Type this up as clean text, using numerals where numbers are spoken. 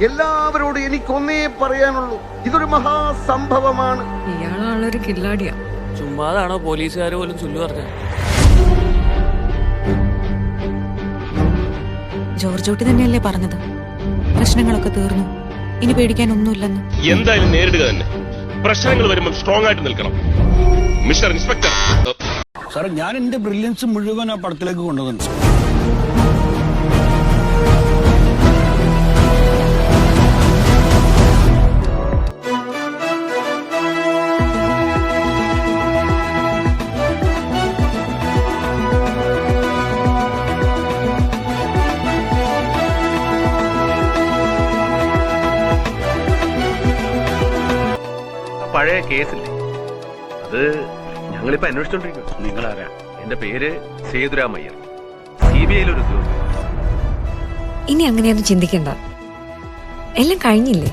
എല്ലാവരോടും എനിക്കൊന്നേ പറയാനുള്ളൂ, ഇതൊരു മഹാസംഭവമാണ്. ഇയാളാളൊരു കില്ലാടിയാ. ചുമ്മാതാണോ പോലീസുകാർ പോലും ചൊല്ലു പറഞ്ഞത്? ജോർജോട്ടി തന്നെയല്ലേ പറഞ്ഞത്, പ്രശ്നങ്ങളൊക്കെ തീർന്നു, ഇനി പേടിക്കാനൊന്നുമില്ലെന്ന്. എന്തായാലും നേരിടുക തന്നെ. പ്രശ്നങ്ങൾ വരുമ്പോൾ സ്ട്രോങ് ആയിട്ട് നിൽക്കണം. Mister inspector. സാർ, ഞാൻ എന്റെ ബ്രില്യൻസ് മുഴുവൻ ആ പടത്തിലേക്ക് കൊണ്ടുവന്നു. പഴയ കേസില്ലേ, അത് ഞങ്ങളിപ്പോ അന്വേഷിച്ചോണ്ടിരിക്കും. നിങ്ങളാരാ? എന്റെ പേര് സേതുരാമയ്യർ, CBI ഉദ്യോഗസ്ഥൻ. ഇനി അങ്ങനെയൊന്നും ചിന്തിക്കണ്ട, എല്ലാം കഴിഞ്ഞില്ലേ.